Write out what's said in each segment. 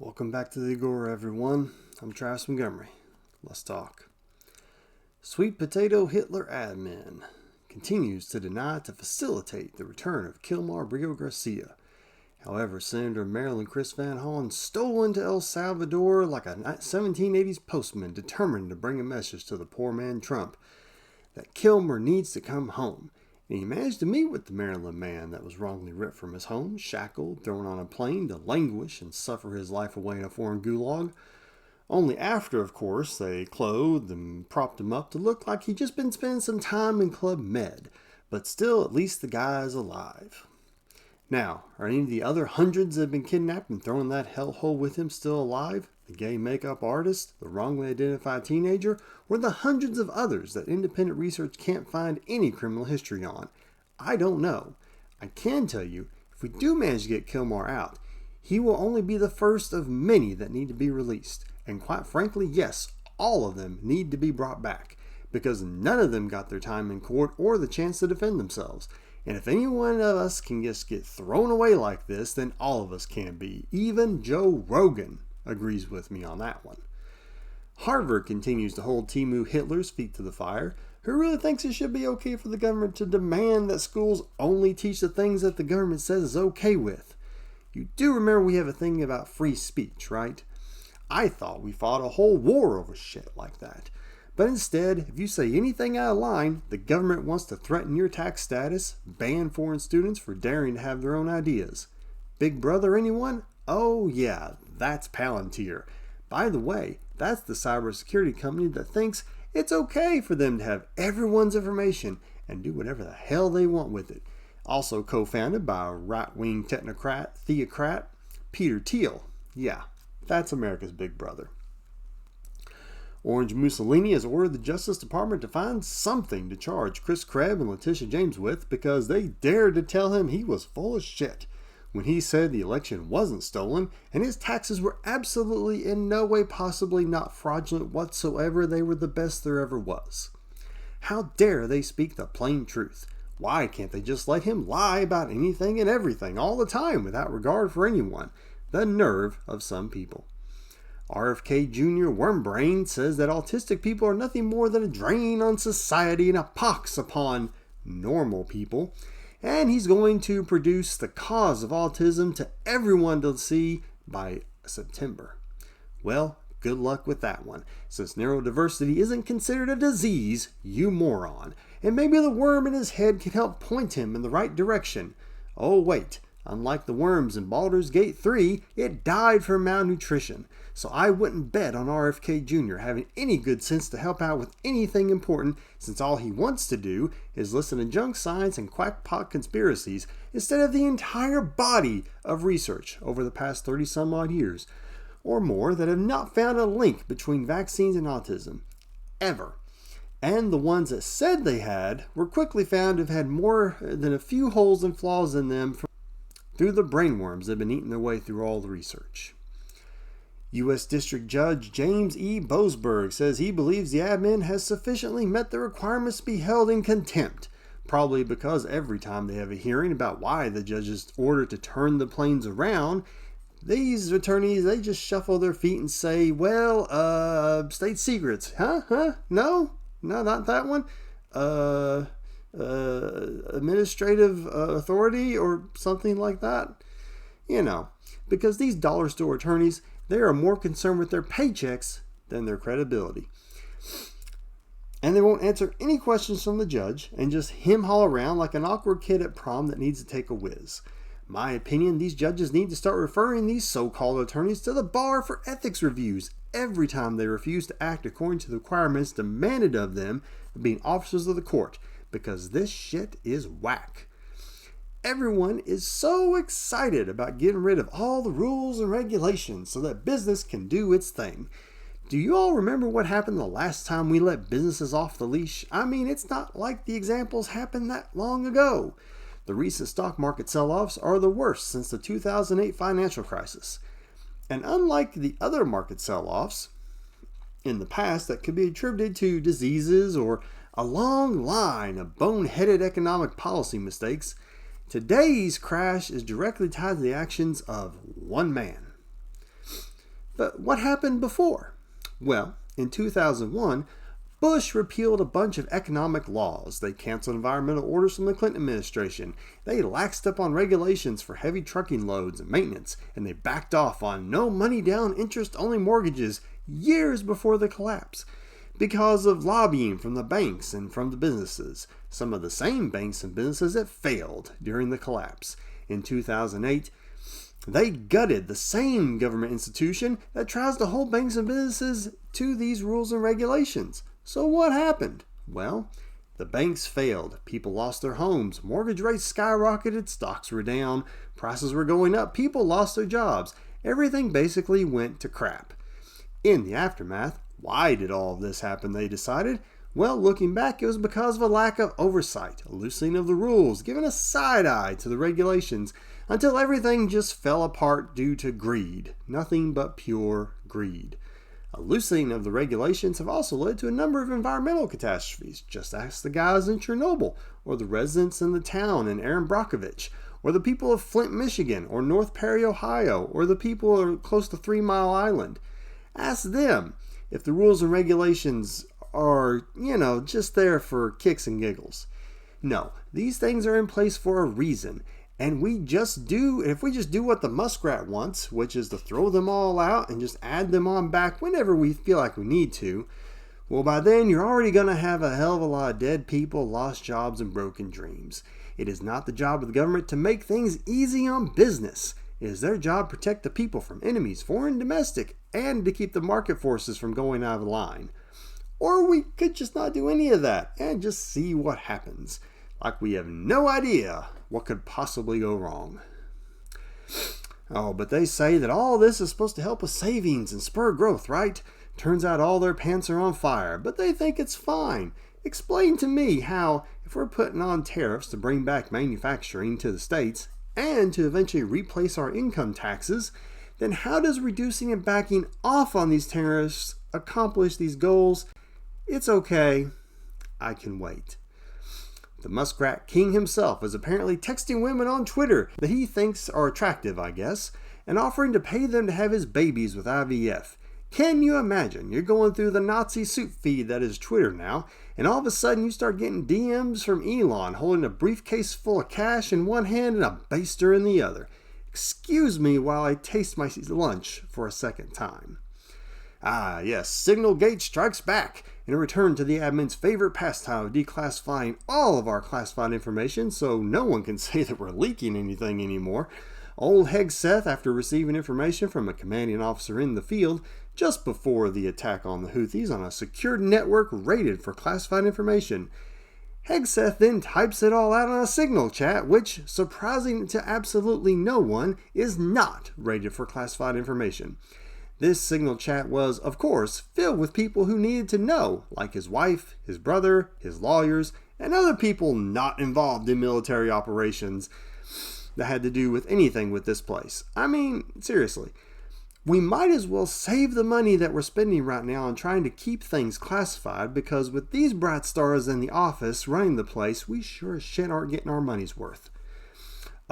Welcome back to the Agorah, everyone. I'm Travis Montgomery. Let's talk. Sweet Potato Hitler admin continues to deny to facilitate the return of Kilmar Brio Garcia. However, Senator Maryland Chris Van Hollen stole into El Salvador like a 1780s postman determined to bring a message to the poor man Trump that Kilmer needs to come home. And he managed to meet with the Maryland man that was wrongly ripped from his home, shackled, thrown on a plane to languish and suffer his life away in a foreign gulag. Only after, of course, they clothed and propped him up to look like he'd just been spending some time in Club Med. But still, at least the guy is alive. Now, are any of the other hundreds that have been kidnapped and thrown in that hellhole with him still alive? The gay makeup artist, the wrongly identified teenager, or the hundreds of others that independent research can't find any criminal history on? I don't know. I can tell you, if we do manage to get Kilmar out, he will only be the first of many that need to be released. And quite frankly, yes, all of them need to be brought back, because none of them got their time in court or the chance to defend themselves. And if any one of us can just get thrown away like this, then all of us can be. Even Joe Rogan agrees with me on that one. Harvard continues to hold Timu Hitler's feet to the fire, who really thinks it should be okay for the government to demand that schools only teach the things that the government says is okay with. You do remember we have a thing about free speech, right? I thought we fought a whole war over shit like that. But instead, if you say anything out of line, the government wants to threaten your tax status, ban foreign students for daring to have their own ideas. Big Brother, anyone? Oh yeah, that's Palantir. By the way, that's the cybersecurity company that thinks it's okay for them to have everyone's information and do whatever the hell they want with it. Also co-founded by a right-wing technocrat, theocrat, Peter Thiel. Yeah, that's America's Big Brother. Orange Mussolini has ordered the Justice Department to find something to charge Chris Krebs and Letitia James with because they dared to tell him he was full of shit when he said the election wasn't stolen and his taxes were absolutely in no way possibly not fraudulent whatsoever. They were the best there ever was. How dare they speak the plain truth? Why can't they just let him lie about anything and everything all the time without regard for anyone? The nerve of some people. RFK Jr. Wormbrain says that autistic people are nothing more than a drain on society and a pox upon normal people. And he's going to produce the cause of autism to everyone to see by September. Well, good luck with that one, since neurodiversity isn't considered a disease, you moron. And maybe the worm in his head can help point him in the right direction. Oh wait, unlike the worms in Baldur's Gate 3, it died from malnutrition. So I wouldn't bet on RFK Jr. having any good sense to help out with anything important, since all he wants to do is listen to junk science and crackpot conspiracies instead of the entire body of research over the past 30 some odd years or more that have not found a link between vaccines and autism. Ever. And the ones that said they had were quickly found to have had more than a few holes and flaws in them through the brainworms that have been eating their way through all the research. U.S. District Judge James E. Boasberg says he believes the admin has sufficiently met the requirements to be held in contempt, probably because every time they have a hearing about why the judge's order to turn the planes around, these attorneys, they just shuffle their feet and say, well, state secrets. Huh? No, not that one. Administrative authority or something like that. You know, because these dollar store attorneys, they are more concerned with their paychecks than their credibility. And they won't answer any questions from the judge and just hem-haw around like an awkward kid at prom that needs to take a whiz. My opinion, these judges need to start referring these so-called attorneys to the bar for ethics reviews every time they refuse to act according to the requirements demanded of them of being officers of the court, because this shit is whack. Everyone is so excited about getting rid of all the rules and regulations so that business can do its thing. Do you all remember what happened the last time we let businesses off the leash? I mean, it's not like the examples happened that long ago. The recent stock market sell-offs are the worst since the 2008 financial crisis. And unlike the other market sell-offs in the past that could be attributed to diseases or a long line of boneheaded economic policy mistakes, today's crash is directly tied to the actions of one man. But what happened before? Well, in 2001, Bush repealed a bunch of economic laws. They canceled environmental orders from the Clinton administration. They laxed up on regulations for heavy trucking loads and maintenance, and they backed off on no money down interest-only mortgages years before the collapse because of lobbying from the banks and from the businesses, some of the same banks and businesses that failed during the collapse. In 2008, they gutted the same government institution that tries to hold banks and businesses to these rules and regulations. So what happened? Well, the banks failed. People lost their homes. Mortgage rates skyrocketed. Stocks were down. Prices were going up. People lost their jobs. Everything basically went to crap. In the aftermath, why did all of this happen, they decided? Well, looking back, it was because of a lack of oversight, a loosening of the rules, giving a side eye to the regulations, until everything just fell apart due to greed. Nothing but pure greed. A loosening of the regulations have also led to a number of environmental catastrophes. Just ask the guys in Chernobyl, or the residents in the town in Erin Brockovich, or the people of Flint, Michigan, or North Perry, Ohio, or the people close to 3 Mile Island. Ask them if the rules and regulations are, just there for kicks and giggles. No, these things are in place for a reason. And if we just do what the muskrat wants, which is to throw them all out and just add them on back whenever we feel like we need to, well, by then you're already going to have a hell of a lot of dead people, lost jobs, and broken dreams. It is not the job of the government to make things easy on business. It is their job to protect the people from enemies, foreign and domestic, and to keep the market forces from going out of line. Or we could just not do any of that and just see what happens. Like we have no idea what could possibly go wrong. Oh, but they say that all this is supposed to help with savings and spur growth, right? Turns out all their pants are on fire, but they think it's fine. Explain to me how, if we're putting on tariffs to bring back manufacturing to the states and to eventually replace our income taxes, then how does reducing and backing off on these tariffs accomplish these goals? It's okay. I can wait. The muskrat king himself is apparently texting women on Twitter that he thinks are attractive, I guess, and offering to pay them to have his babies with IVF. Can you imagine? You're going through the Nazi soup feed that is Twitter now, and all of a sudden you start getting DMs from Elon holding a briefcase full of cash in one hand and a baster in the other. Excuse me while I taste my lunch for a second time. Ah, yes, Signal Gate strikes back in a return to the admin's favorite pastime of declassifying all of our classified information so no one can say that we're leaking anything anymore. Old Hegseth, after receiving information from a commanding officer in the field just before the attack on the Houthis on a secured network rated for classified information, Hegseth then types it all out on a Signal chat, which, surprising to absolutely no one, is not rated for classified information. This Signal chat was, of course, filled with people who needed to know, like his wife, his brother, his lawyers, and other people not involved in military operations that had to do with anything with this place. I mean, seriously, we might as well save the money that we're spending right now on trying to keep things classified, because with these bright stars in the office running the place, we sure as shit aren't getting our money's worth.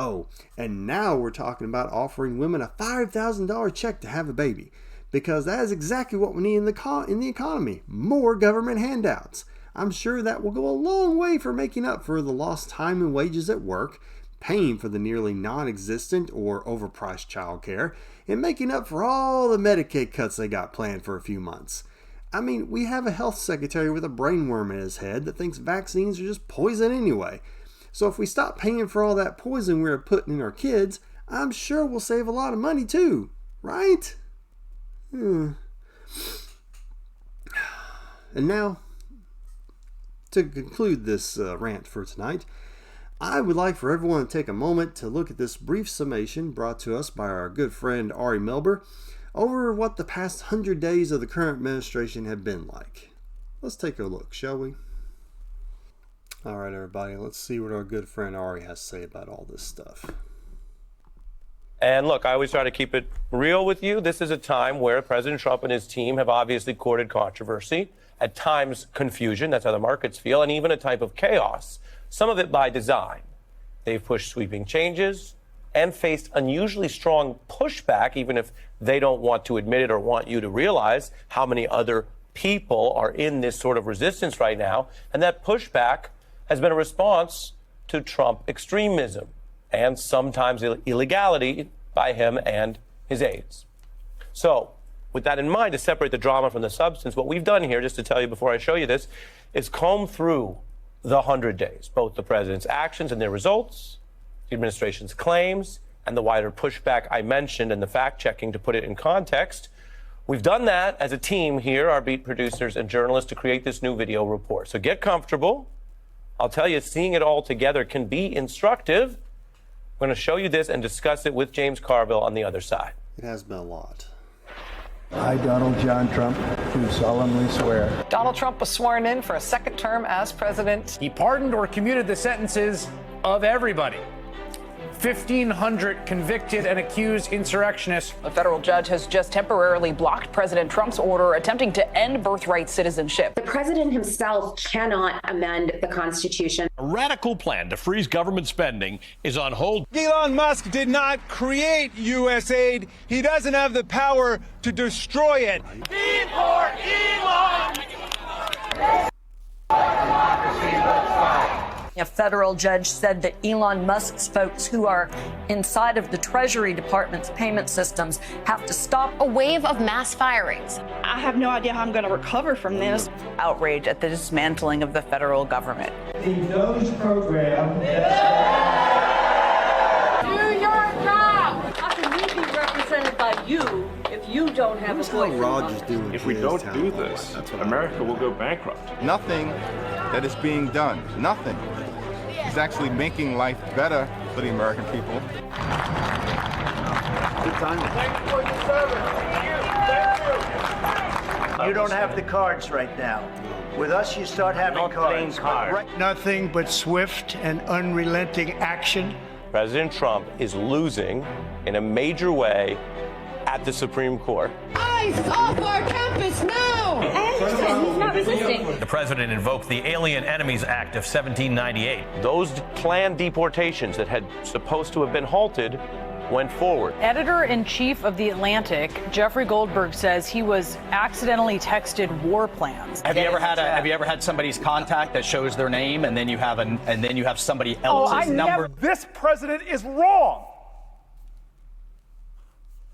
Oh, and now we're talking about offering women a $5,000 check to have a baby, because that is exactly what we need in the economy. More government handouts. I'm sure that will go a long way for making up for the lost time and wages at work, paying for the nearly non-existent or overpriced childcare, and making up for all the Medicaid cuts they got planned for a few months. I mean, we have a health secretary with a brainworm in his head that thinks vaccines are just poison anyway. So if we stop paying for all that poison we're putting in our kids, I'm sure we'll save a lot of money too, right? And now, to conclude this rant for tonight, I would like for everyone to take a moment to look at this brief summation brought to us by our good friend Ari Melber over what the past 100 days of the current administration have been like. Let's take a look, shall we? All right, everybody, let's see what our good friend Ari has to say about all this stuff. And look, I always try to keep it real with you. This is a time where President Trump and his team have obviously courted controversy, at times confusion, that's how the markets feel, and even a type of chaos, some of it by design. They've pushed sweeping changes, and faced unusually strong pushback, even if they don't want to admit it or want you to realize how many other people are in this sort of resistance right now. And that pushback has been a response to Trump extremism and sometimes illegality by him and his aides. So, with that in mind, to separate the drama from the substance, what we've done here, just to tell you before I show you this, is comb through the 100 days, both the president's actions and their results, the administration's claims, and the wider pushback I mentioned and the fact-checking to put it in context. We've done that as a team here, our beat producers and journalists, to create this new video report. So get comfortable. I'll tell you, seeing it all together can be instructive. I'm going to show you this and discuss it with James Carville on the other side. It has been a lot. I, Donald John Trump, do solemnly swear. Donald Trump was sworn in for a second term as president. He pardoned or commuted the sentences of everybody. 1,500 convicted and accused insurrectionists. A federal judge has just temporarily blocked President Trump's order attempting to end birthright citizenship. The president himself cannot amend the Constitution. A radical plan to freeze government spending is on hold. Elon Musk did not create U.S. aid. He doesn't have the power to destroy it. Deport Elon! A federal judge said that Elon Musk's folks who are inside of the Treasury Department's payment systems have to stop a wave of mass firings. I have no idea how I'm going to recover from this. Outrage at the dismantling of the federal government. The DOGE program. Do your job! How can we be represented by you if you don't have a voice? If we don't do this, America will go bankrupt. Nothing that is being done, nothing is actually making life better for the American people. Good time. Thank you for your service. Thank you. You don't have the cards right now. With us, you start having cards. Nothing but swift and unrelenting action. President Trump is losing in a major way at the Supreme Court. ICE off our campus now! And he's not resisting. The president invoked the Alien Enemies Act of 1798. Those planned deportations that had supposed to have been halted went forward. Editor-in-chief of The Atlantic, Jeffrey Goldberg, says he was accidentally texted war plans. Have you ever had somebody's contact that shows their name and then you have somebody else's number? This president is wrong.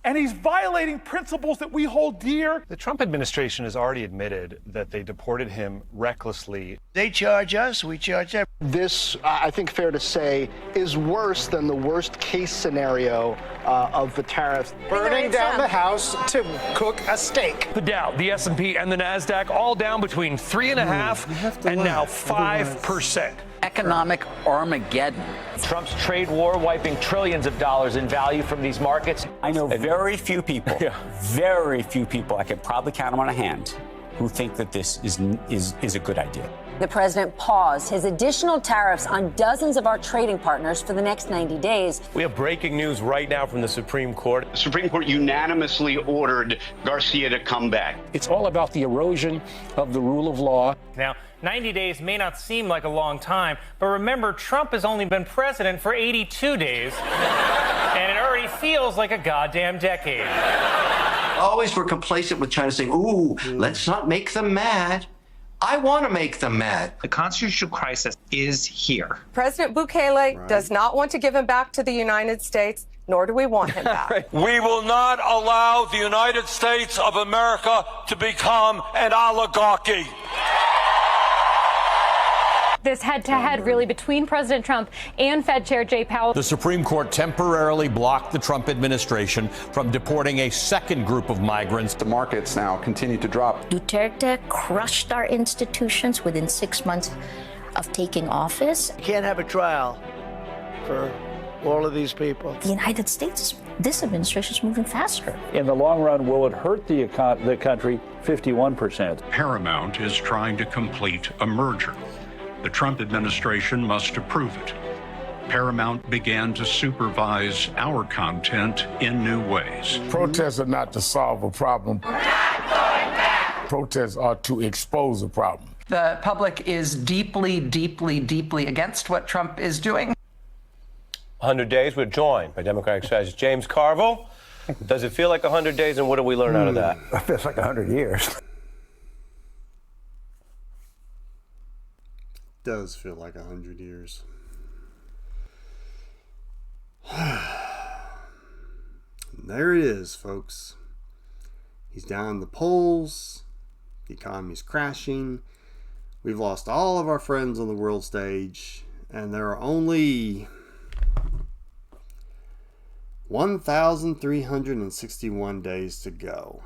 And he's violating principles that we hold dear. The Trump administration has already admitted that they deported him recklessly. They charge us, we charge them. This, I think fair to say, is worse than the worst case scenario of the tariffs. Burning down the House to cook a steak. The Dow, the S&P, and the NASDAQ all down between 3.5% and now 5%. Economic Armageddon. Trump's trade war wiping trillions of dollars in value from these markets. I know very few people, very few people, I could probably count them on a hand, who think that this is a good idea. The president paused his additional tariffs on dozens of our trading partners for the next 90 days. We have breaking news right now from the Supreme Court. The Supreme Court unanimously ordered Garcia to come back. It's all about the erosion of the rule of law. Now, 90 days may not seem like a long time, but remember, Trump has only been president for 82 days, and it already feels like a goddamn decade. Always we're complacent with China saying, ooh, let's not make them mad. I want to make them mad. The constitutional crisis is here. President Bukele does not want to give him back to the United States, nor do we want him back. We will not allow the United States of America to become an oligarchy. This head-to-head really between President Trump and Fed Chair Jay Powell. The Supreme Court temporarily blocked the Trump administration from deporting a second group of migrants. The markets now continue to drop. Duterte crushed our institutions within 6 months of taking office. You can't have a trial for all of these people. The United States, this administration is moving faster. In the long run, will it hurt the country? 51%. Paramount is trying to complete a merger. The Trump administration must approve it. Paramount began to supervise our content in new ways. Protests are not to solve a problem. We're not going back. Protests are to expose a problem. The public is deeply, deeply, deeply against what Trump is doing. 100 days. We're joined by Democratic strategist James Carville. Does it feel like 100 days, and what do we learn out of that? It feels like 100 years. Does feel like 100 years. There it is, folks. He's down in the polls. The economy's crashing. We've lost all of our friends on the world stage. And there are only 1,361 days to go.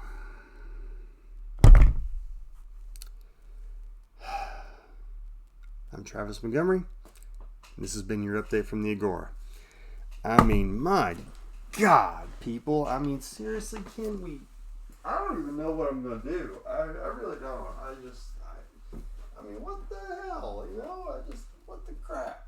I'm Travis Montgomery. This has been your update from the Agorah. I mean, my God, people. I mean, seriously, can we... I don't even know what I'm going to do. I really don't. I mean, what the hell? You know, what the crap?